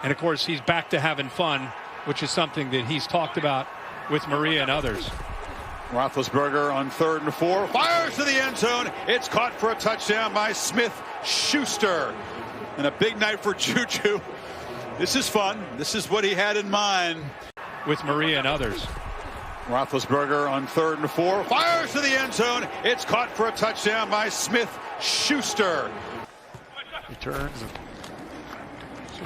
And of course, he's back to having fun, which is something that he's talked about with Maria and others. Roethlisberger on 3rd and 4. Fires to the end zone. It's caught for a touchdown by Smith-Schuster. And a big night for Juju. This is fun. This is what he had in mind. With Maria and others. Roethlisberger on 3rd and 4. Fires to the end zone. It's caught for a touchdown by Smith-Schuster. Returns.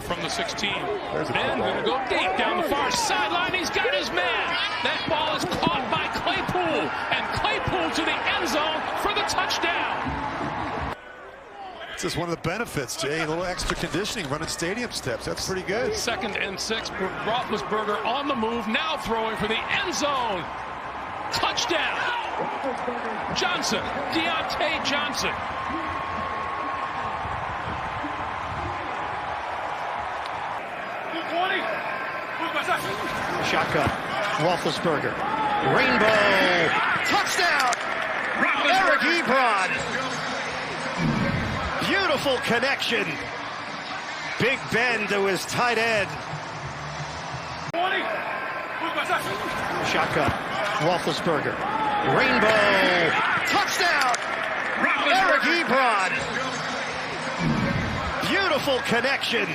From the 16. Ben going to go deep down the far sideline. He's got his man. That ball is caught by Claypool. And Claypool to the end zone for the touchdown. It's just one of the benefits, Jay. A little extra conditioning, running stadium steps. That's pretty good. 2nd and 6. Roethlisberger on the move. Now throwing for the end zone. Touchdown. Johnson. Deontay Johnson. Shotgun. Roethlisberger. Rainbow. Touchdown. Eric Ebron. Beautiful connection. Big Ben to his tight end. Shotgun. Roethlisberger. Rainbow. Touchdown. Eric Ebron. Beautiful connection.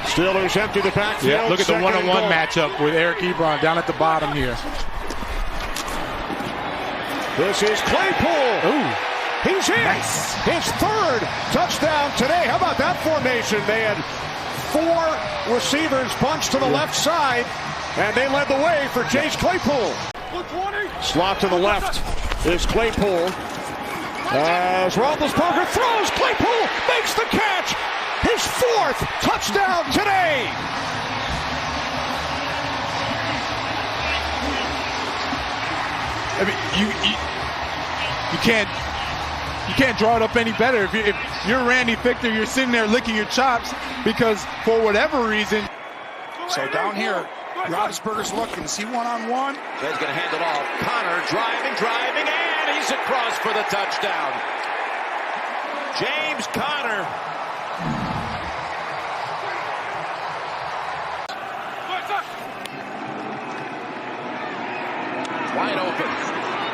Steelers empty the backfield. Yeah, look at the one-on-one matchup with Eric Ebron down at the bottom here. This is Claypool. Ooh. He's in. Nice. His 3rd touchdown today. How about that formation? They had 4 receivers bunched to the left side, and they led the way for Chase Claypool. Slot to the left is Claypool. As Roethlisberger throws, Claypool makes the catch. His 4th touchdown today. I mean, you can't draw it up any better. If you're Randy Fichter, you're sitting there licking your chops because for whatever reason. So down here, Roethlisberger's looking. Is he one-on-one? He's going to hand it off. Connor driving, and he's across for the touchdown. James Conner.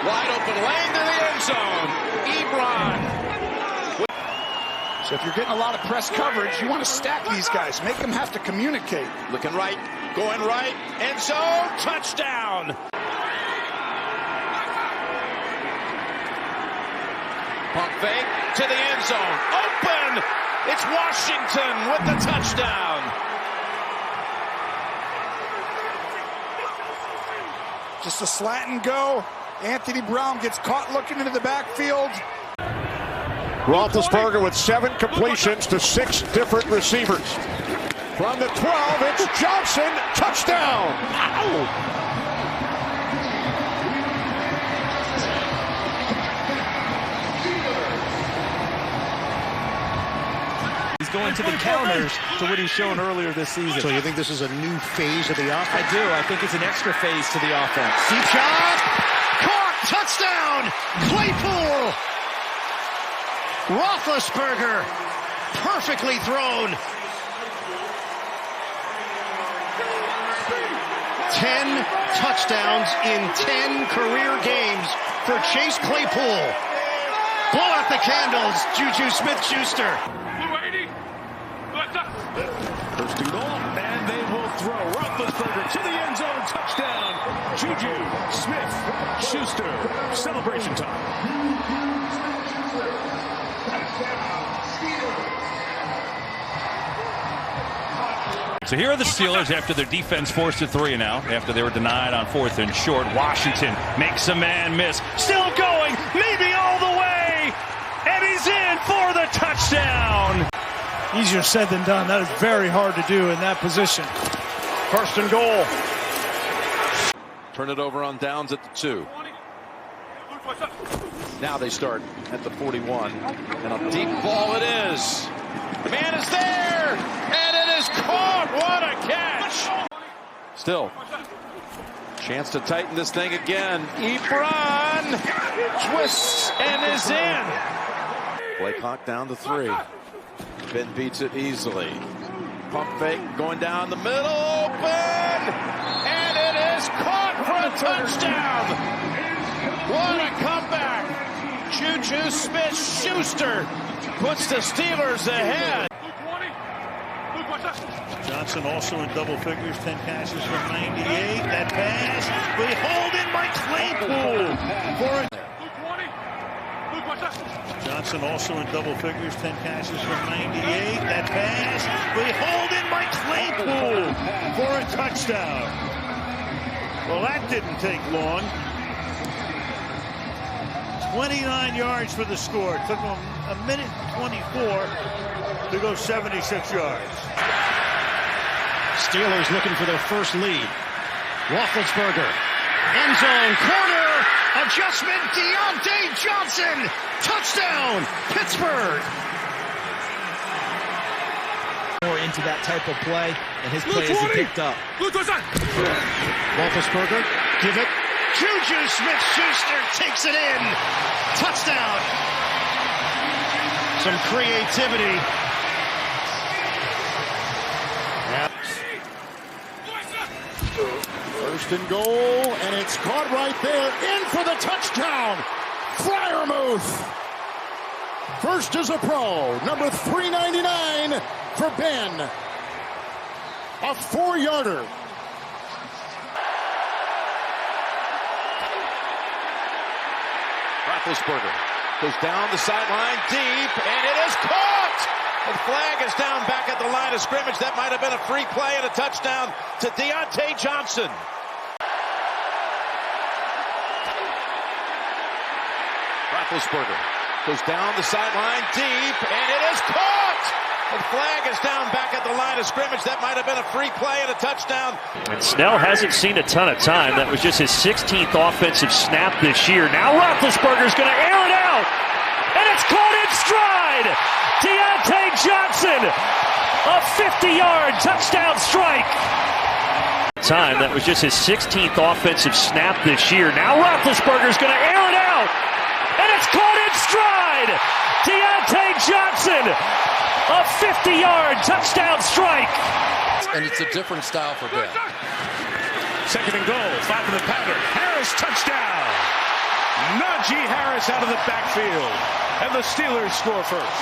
Wide open lane to the end zone. Ebron. So if you're getting a lot of press coverage, you want to stack these guys. Make them have to communicate. Looking right, going right, end zone, touchdown. Pump fake to the end zone. Open. It's Washington with the touchdown. Just a slant and go. Anthony Brown gets caught looking into the backfield. Roethlisberger with 7 completions to 6 different receivers. From the 12, it's Johnson. Touchdown. Ow! He's going to the counters to what he's shown earlier this season. So you think this is a new phase of the offense? I do. I think it's an extra phase to the offense. Deep shot. Caught. Touchdown. Claypool. Roethlisberger. Perfectly thrown. 10 touchdowns in 10 career games for Chase Claypool. Blow out the candles, Juju Smith-Schuster. First and goal, and they will throw. Roethlisberger to the end zone, touchdown. Juju Smith-Schuster, celebration time. So here are the Steelers after their defense forced a 3 now, after they were denied on 4th and short. Washington makes a man miss. Still going, maybe all the way, and he's in for the touchdown. Easier said than done. That is very hard to do in that position. First and goal. Turn it over on downs at the 2. Now they start at the 41. And a deep ball it is. The man is there. And it is caught. What a catch. Still. Chance to tighten this thing again. Ebron twists and is in. Play clock down to 3. Ben beats it easily. Pump fake going down the middle, open, and it is caught for a touchdown. What a comeback. Juju Smith-Schuster puts the Steelers ahead. Johnson also in double figures, 10 passes for 98. That pass, beholden by Claypool for it. Johnson also in double figures, 10 passes for 98. That pass, beholden by Claypool for a touchdown. Well, that didn't take long. 29 yards for the score. It took them a minute 24 to go 76 yards. Steelers looking for their first lead. Roethlisberger, end zone, corner, adjustment, Deontay Johnson, touchdown, Pittsburgh. More into that type of play, and his play isn't picked up. Roethlisberger, give it. Juju Smith-Schuster takes it in. Touchdown. Some creativity. First and goal, and it's caught right there. In for the touchdown. Freiermuth. First as a pro, number 399 for Ben. A 4-yarder. Roethlisberger goes down the sideline deep, and it is caught. The flag is down back at the line of scrimmage. That might have been a free play and a touchdown to Deontay Johnson. Roethlisberger goes down the sideline deep, and it is caught. The flag is down back at the line of scrimmage. That might have been a free play and a touchdown. And Snell hasn't seen a ton of time. That was just his 16th offensive snap this year. Now Roethlisberger's going to air it out, and it's caught in stride. Deontay Johnson, a 50-yard touchdown strike. Time. That was just his 16th offensive snap this year. Now Roethlisberger's going to air it out, and it's caught in stride. Deontay Johnson, a 50-yard touchdown strike. And it's a different style for Ben. Second and goal, 5 in the pattern. Harris, touchdown. Najee Harris out of the backfield. And the Steelers score first.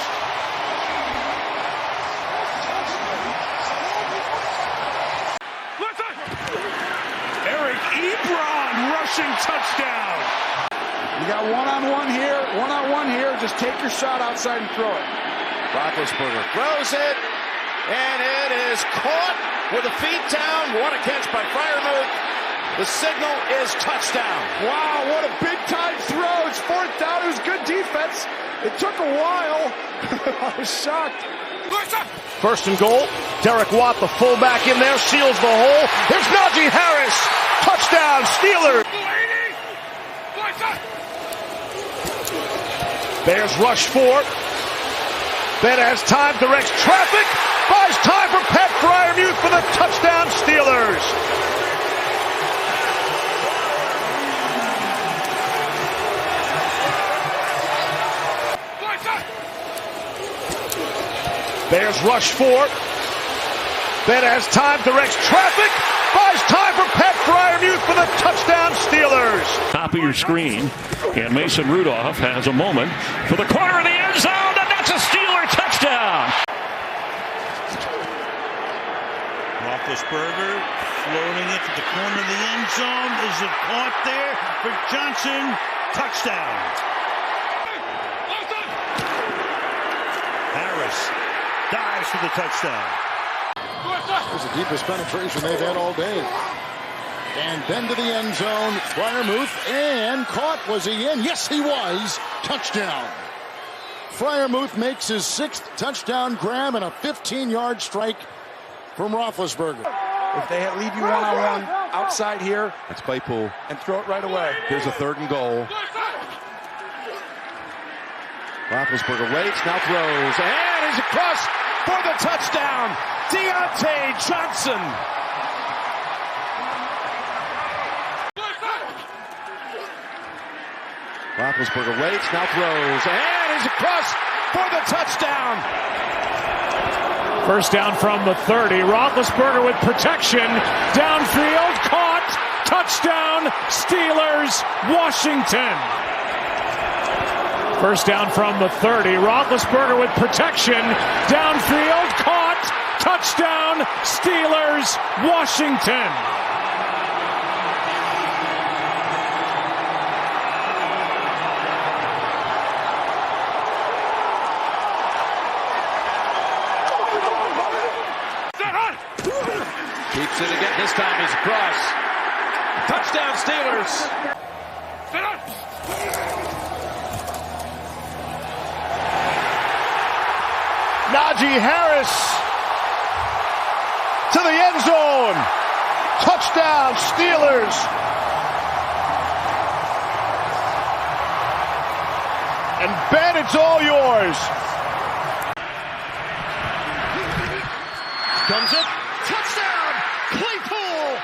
Eric Ebron rushing touchdown. You got one-on-one here, just take your shot outside and throw it. Roethlisberger throws it, and it is caught with a feet down. What a catch by Freiermuth. The signal is touchdown. Wow, what a big-time throw. It's 4th down. It was good defense. It took a while. I was shocked. First and goal. Derek Watt, the fullback in there, seals the hole. Here's Najee Harris. Touchdown, Steelers. Bears rush 4. Ben has time, directs traffic, buys time for Pat Freiermuth for the touchdown, Steelers. Bears rush 4. Ben has time, directs traffic, buys time for Pat Freiermuth for the touchdown, Steelers. Top of your screen, and Mason Rudolph has a moment for the corner of the end zone, and that's a Steeler touchdown. Roethlisberger floating it to the corner of the end zone. Is it caught there for Johnson? Touchdown. Harris dives for the touchdown. This is the deepest penetration they've had all day. And Ben to the end zone. Freiermuth, and caught. Was he in? Yes, he was. Touchdown. Freiermuth makes his 6th touchdown grab and a 15-yard strike from Roethlisberger. If they leave you one-on-one outside here, It's Claypool. and throw it right away. Here's a 3rd and goal. Roethlisberger waits, now throws, and he's across for the touchdown. Deontay Johnson. Roethlisberger waits, now throws, and he's across for the touchdown. First down from the 30. Roethlisberger with protection. Downfield, caught. Touchdown, Steelers, Washington. First down from the 30. Roethlisberger with protection. Downfield, caught. Touchdown, Steelers, Washington. Keeps it again. This time he's across. Touchdown, Steelers. Najee Harris to the end zone. Touchdown, Steelers. And Ben, it's all yours. Comes it. Touchdown, Claypool.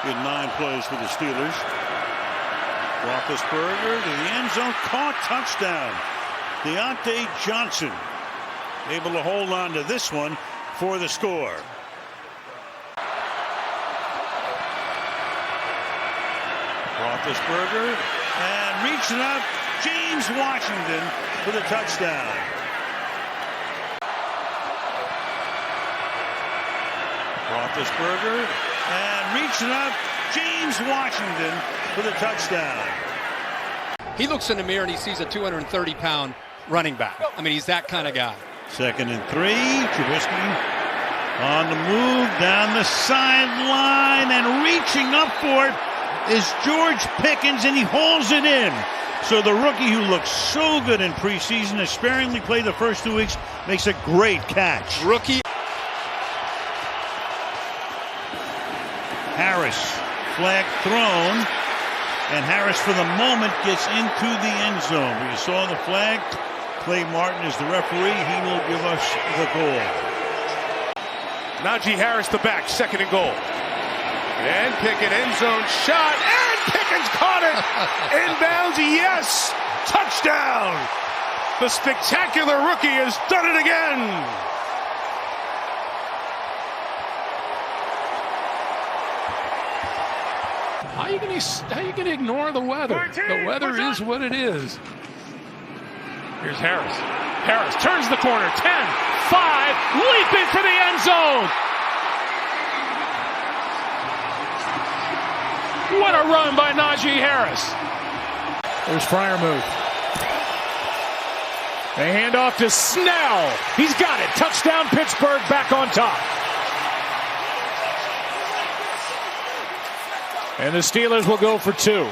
In 9 plays for the Steelers. Roethlisberger to the end zone. Caught, touchdown. Deontay Johnson able to hold on to this one for the score. Roethlisberger and reaching up, James Washington for the touchdown. Roethlisberger and reaching up, James Washington for the touchdown. He looks in the mirror and he sees a 230-pound running back. I mean, he's that kind of guy. 2nd and 3. Trubisky on the move down the sideline and reaching up for it is George Pickens, and he hauls it in. So the rookie who looks so good in preseason, has sparingly played the first 2 weeks, makes a great catch. Rookie. Harris, flag thrown, and Harris for the moment gets into the end zone. We saw the flag. Clay Martin is the referee. He will give us the goal. Najee Harris the back, 2nd and goal. And Pickett end zone shot, and Pickens caught it. Inbounds, yes, touchdown. The spectacular rookie has done it again. How are you going to ignore the weather? The weather is what it is. Here's Harris. Harris turns the corner. 10, 5, leaping for the end zone. What a run by Najee Harris. There's Freiermuth. They hand off to Snell. He's got it. Touchdown, Pittsburgh, back on top. And the Steelers will go for 2.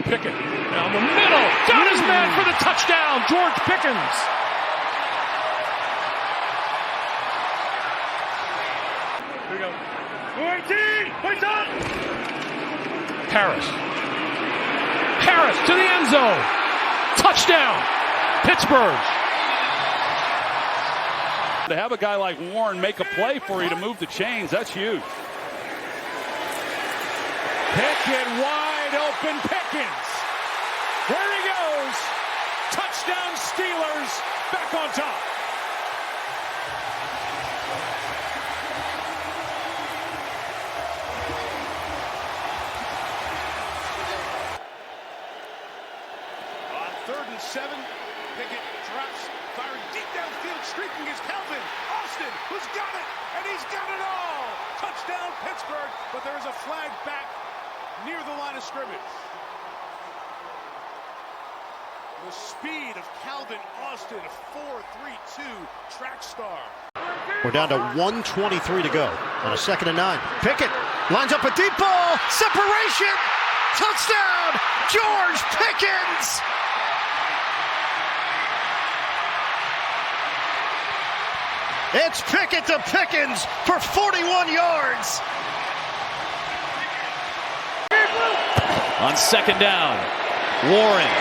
Pickett down the middle. Got his man for the touchdown. George Pickens. Here we go. 18. Wait up. Harris. Harris to the end zone. Touchdown. Pittsburgh. To have a guy like Warren make a play for you to move the chains, that's huge. Pickett wide open. Pickens. There he goes. Touchdown Steelers. Back on top. On 3rd and 7, Pickett drops, firing deep downfield, streaking is Calvin Austin, who's got it, and he's got it all. Touchdown Pittsburgh, but there is a flag back near the line of scrimmage. The speed of Calvin Austin, 4.32 track star. We're down to 1:23 to go on a 2nd and 9. Pickett lines up a deep ball, separation, touchdown, George Pickens. It's Pickett to Pickens for 41 yards. On 2nd down, Warren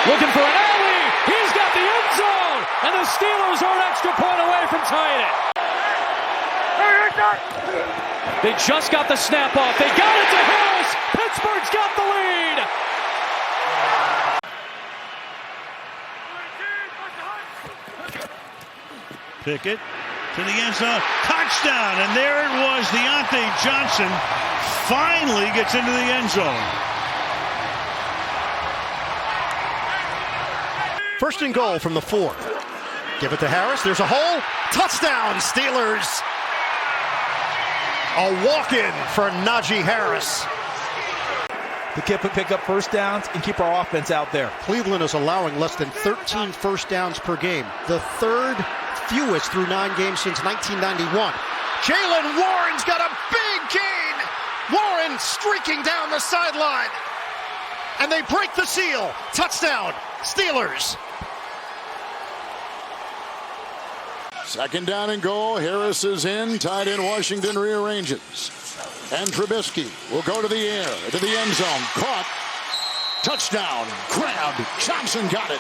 looking for an alley. He's got the end zone, and the Steelers are an extra point away from tying it. They just got the snap off. They got it to Harris. Pittsburgh's got the lead. Pickett to the end zone. Touchdown. And there it was. Deontay Johnson finally gets into the end zone. First and goal from the 4. Give it to Harris. There's a hole. Touchdown, Steelers. A walk-in for Najee Harris. To pick up first downs and keep our offense out there. Cleveland is allowing less than 13 first downs per game. The third fewest through 9 games since 1991. Jaylen Warren's got a big gain. Warren streaking down the sideline. And they break the seal. Touchdown, Steelers. Second down and goal. Harris is in. Tight end Washington rearranges. And Trubisky will go to the air, to the end zone. Caught. Touchdown. Grabbed. Johnson got it.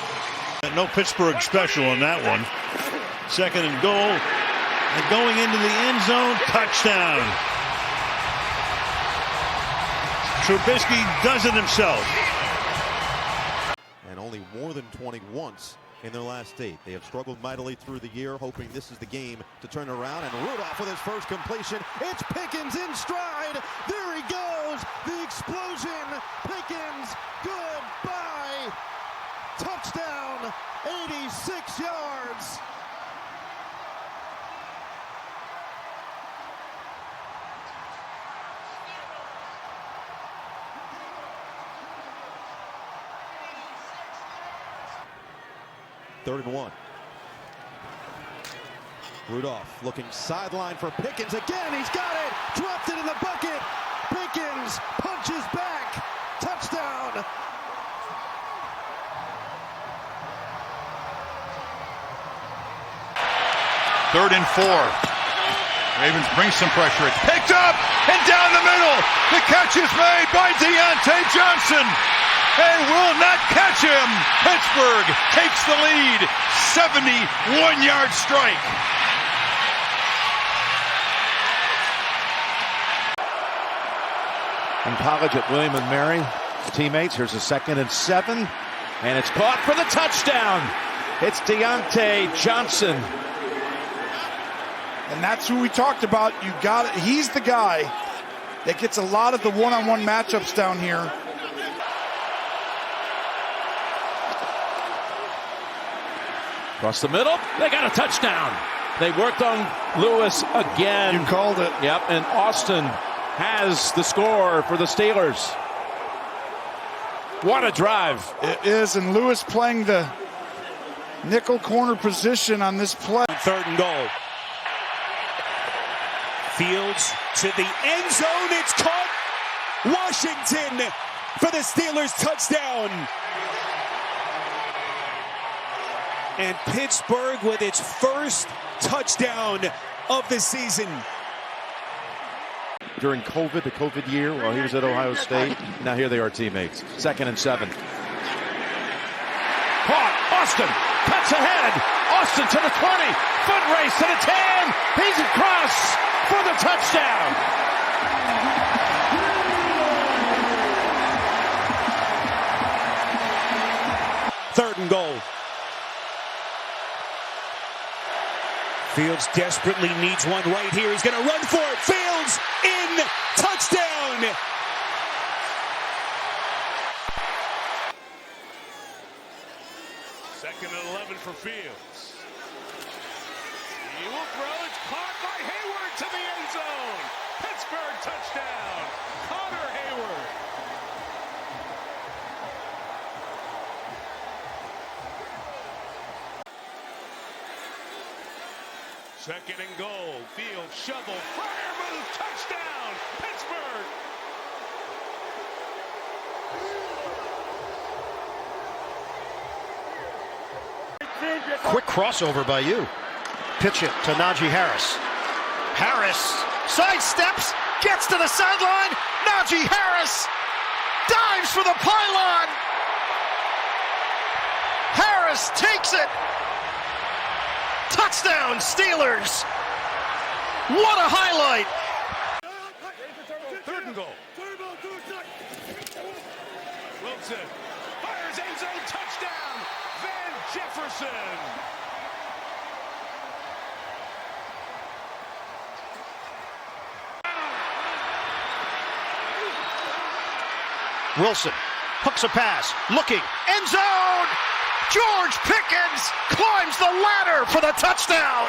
No Pittsburgh special on that one. Second and goal. And going into the end zone. Touchdown. Trubisky does it himself. And only more than 20 once in their last 8. They have struggled mightily through the year, hoping this is the game to turn around. And Rudolph with his first completion. It's Pickens in stride. There he goes. The explosion. Pickens. Goodbye. Touchdown. 86 yards. Third and 1. Rudolph looking sideline for Pickens again. He's got it. Dropped it in the bucket. Pickens punches back. Touchdown. Third and 4. Ravens bring some pressure. It's picked up and down the middle. The catch is made by Deontay Johnson. And will not catch him. Pittsburgh takes the lead. 71-yard strike. In college at William & Mary, teammates. Here's a 2nd and 7. And it's caught for the touchdown. It's Deontay Johnson. And that's who we talked about. You got it. He's the guy that gets a lot of the one-on-one matchups down here. Across the middle, they got a touchdown. They worked on Lewis again. You called it. Yep, and Austin has the score for the Steelers. What a drive. It is, and Lewis playing the nickel corner position on this play. Third and goal. Fields to the end zone. It's caught. Washington for the Steelers touchdown. And Pittsburgh with its first touchdown of the season. During COVID, the COVID year, while he was at Ohio State, now here they are teammates. 2nd and 7. Caught. Austin cuts ahead. Austin to the 20. Foot race to the 10. He's across for the touchdown. Third and goal. Fields desperately needs one right here. He's going to run for it. Fields in. Touchdown. Second and 11 for Fields. He will throw. It's caught by Hayward to the end zone. Pittsburgh touchdown. Connor Hayward. Second and goal. Field shovel. Fire move. Touchdown. Pittsburgh. Quick crossover by you. Pitch it to Najee Harris. Harris sidesteps, gets to the sideline. Najee Harris dives for the pylon. Harris takes it. Touchdown, Steelers. What a highlight. Third and goal. Wilson fires end zone touchdown. Van Jefferson. Wilson hooks a pass, looking, end zone! George Pickens climbs the ladder for the touchdown!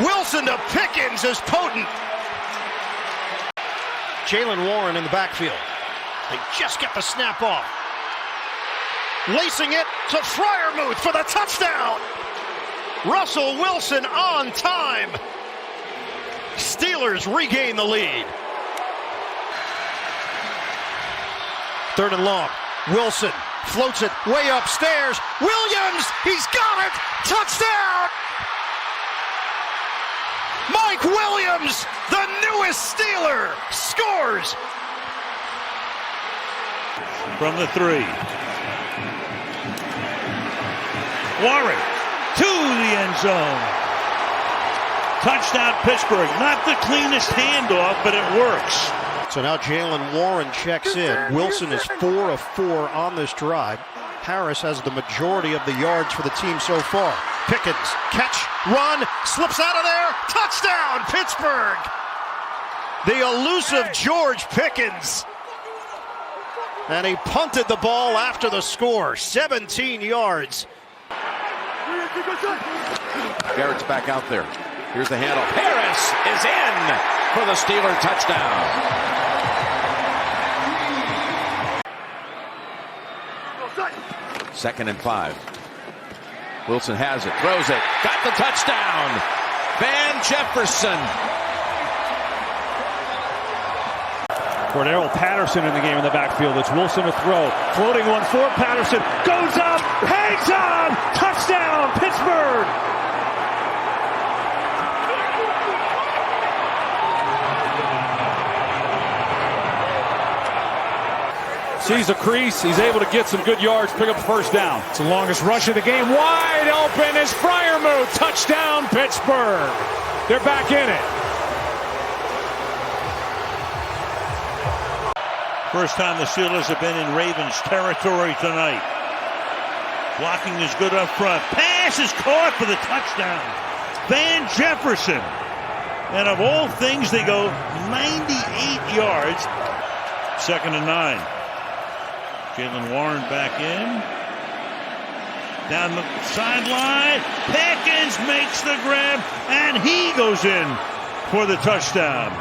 Wilson to Pickens is potent. Jaylen Warren in the backfield. They just get the snap off. Lacing it to Freiermuth for the touchdown! Russell Wilson on time. Steelers regain the lead. 3rd and long. Wilson floats it way upstairs. Williams, he's got it! Touchdown! Mike Williams, the newest Steeler, scores! From the 3. Warren to the end zone. Touchdown Pittsburgh. Not the cleanest handoff, but it works. So now Jaylen Warren checks in. Wilson is 4 of 4 on this drive. Harris has the majority of the yards for the team so far. Pickens, catch, run, slips out of there. Touchdown, Pittsburgh! The elusive George Pickens. And he punted the ball after the score. 17 yards. Garrett's back out there. Here's the handoff. Harris is in for the Steeler touchdown. 2nd and 5. Wilson has it, throws it, got the touchdown. Van Jefferson. Cordero Patterson in the game in the backfield. It's Wilson to throw. Floating one for Patterson. Goes up, hangs on. Touchdown, Pittsburgh. Sees a crease. He's able to get some good yards, pick up a first down. It's the longest rush of the game. Wide open is Freiermuth. Touchdown, Pittsburgh. They're back in it. First time the Steelers have been in Ravens territory tonight. Blocking is good up front. Pass is caught for the touchdown. Van Jefferson. And of all things, they go 98 yards. 2nd and 9. Jaylen Warren back in. Down the sideline. Pickens makes the grab, and he goes in for the touchdown.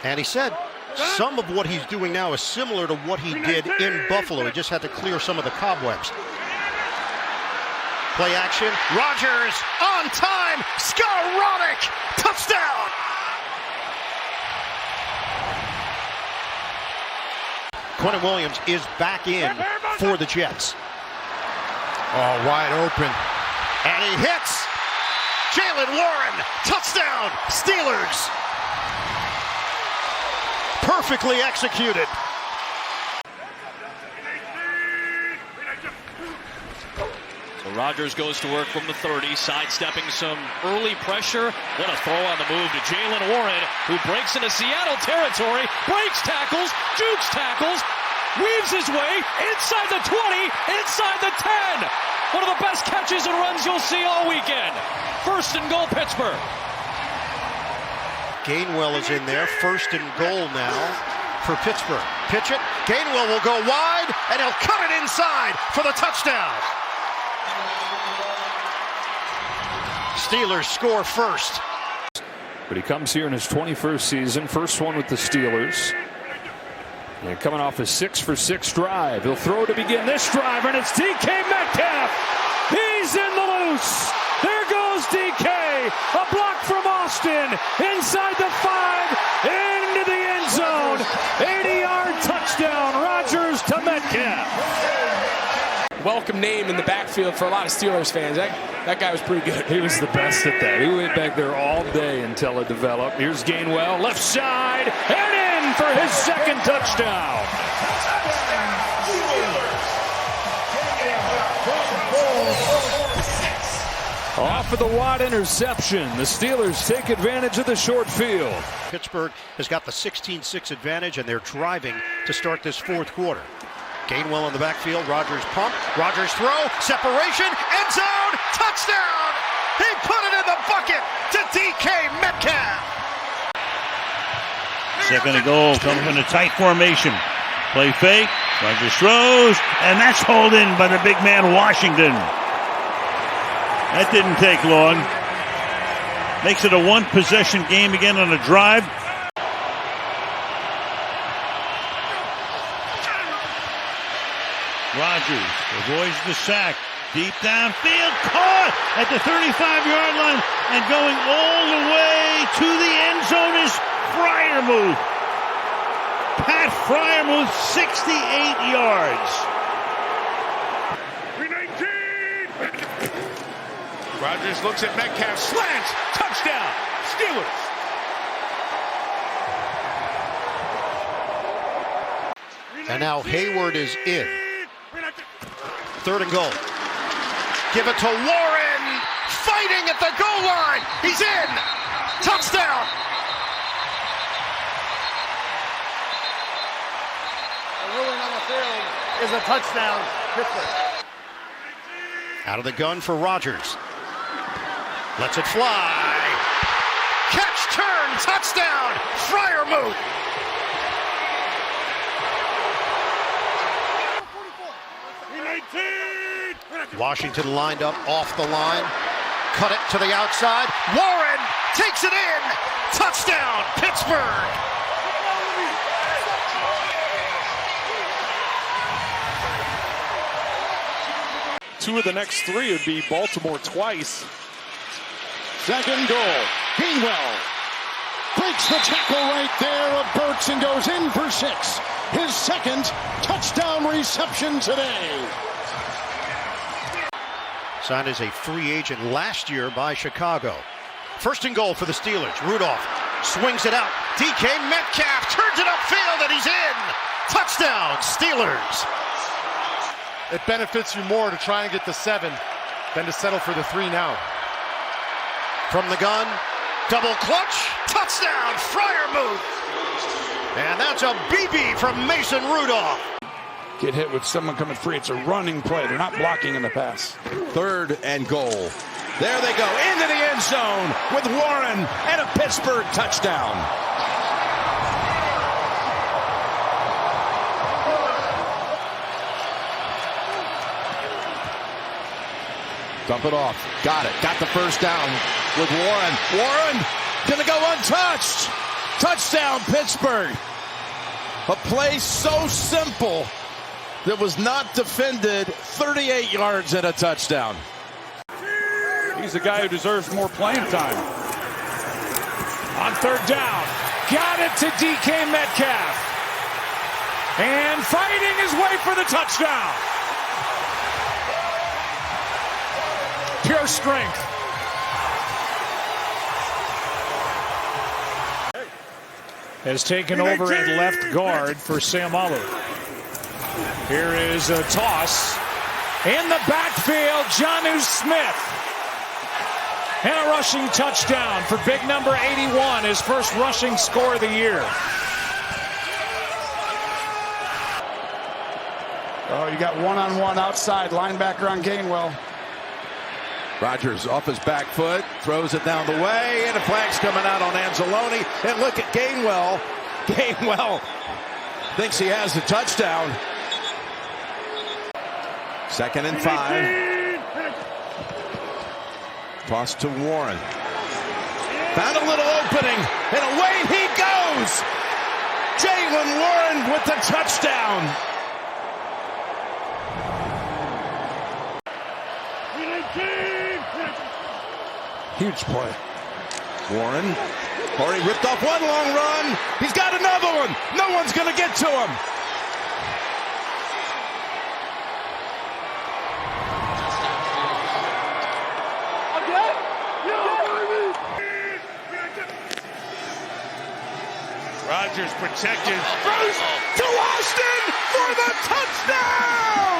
And he said some of what he's doing now is similar to what he did in Buffalo. He just had to clear some of the cobwebs. Play action. Rodgers on time. Skowronek. Touchdown. Quentin Williams is back in for the Jets. Oh, wide open. And he hits. Jaylen Warren. Touchdown. Steelers. Perfectly executed. So Rodgers goes to work from the 30, sidestepping some early pressure. What a throw on the move to Jaylen Warren, who breaks into Seattle territory, breaks tackles, jukes tackles, weaves his way inside the 20, inside the 10. One of the best catches and runs you'll see all weekend. 1st and goal, Pittsburgh. Gainwell is in there. 1st and goal now for Pittsburgh. Pitch it. Gainwell will go wide, and he'll cut it inside for the touchdown. Steelers score first. But he comes here in his 21st season, first one with the Steelers. And coming off a 6-for-6 drive. He'll throw to begin this drive, and it's DK Metcalf. He's in the loose. There goes DK. A block from Austin. Inside the 5. Into the end zone. 80-yard touchdown. Rodgers to Metcalf. Welcome name in the backfield for a lot of Steelers fans. That guy was pretty good. He was the best at that. He went back there all day until it developed. Here's Gainwell, left side, and in for his 2nd touchdown. Off of the wide interception, the Steelers take advantage of the short field. Pittsburgh has got the 16-6 advantage, and they're driving to start this 4th quarter. Gainwell in the backfield. Rodgers pump. Rodgers throw. Separation. End zone. Touchdown. He put it in the bucket to DK Metcalf. Second and goal, coming from a tight formation. Play fake, Rogers throws, and that's hauled in by the big man Washington. That didn't take long. Makes it a one-possession game again on a drive. Rogers avoids the sack. Deep downfield, caught at the 35-yard line, and going all the way to the end zone is Freiermuth. Pat Freiermuth, 68 yards. 319. Rodgers looks at Metcalf, slants, touchdown, Steelers. And now Hayward is in. Third and goal. Give it to Warren, fighting at the goal line. He's in. Touchdown. The ruling on the field is a touchdown, Pittsburgh. Out of the gun for Rodgers. Lets it fly. Catch, turn, touchdown, Freiermuth. Washington lined up off the line. Cut it to the outside. Warren takes it in. Touchdown, Pittsburgh. Two of the next three would be Baltimore twice. Second goal. Gainwell breaks the tackle right there of Burks and goes in for 6. His second touchdown reception today. Signed as a free agent last year by Chicago. First and goal for the Steelers. Rudolph swings it out. DK Metcalf turns it upfield and he's in. Touchdown, Steelers. It benefits you more to try and get the 7 than to settle for the 3 now. From the gun, double clutch, touchdown, Freiermuth. And that's a BB from Mason Rudolph. Get hit with someone coming free. It's a running play. They're not blocking in the pass. Third and goal. There they go into the end zone with Warren and a Pittsburgh touchdown. Dump it off. Got it. Got the first down with Warren. Warren gonna go untouched. Touchdown, Pittsburgh. A play so simple that was not defended. 38 yards and a touchdown. He's the guy who deserves more playing time. On third down. Got it to DK Metcalf. And fighting his way for the touchdown. Pure strength. Has taken over at left guard for Samalu. Here is a toss. In the backfield, Jonnu Smith. And a rushing touchdown for big number 81, his first rushing score of the year. Oh, you got one-on-one outside, linebacker on Gainwell. Rodgers off his back foot, throws it down the way, and a flag's coming out on Anzalone. And look at Gainwell. Gainwell thinks he has the touchdown. 2nd and 5. Toss to Warren. Found a little opening, and away he goes. Jaylen Warren with the touchdown. Huge play. Warren already ripped off one long run. He's got another one. No one's going to get to him. Rodgers protected. Throws to Austin for the touchdown!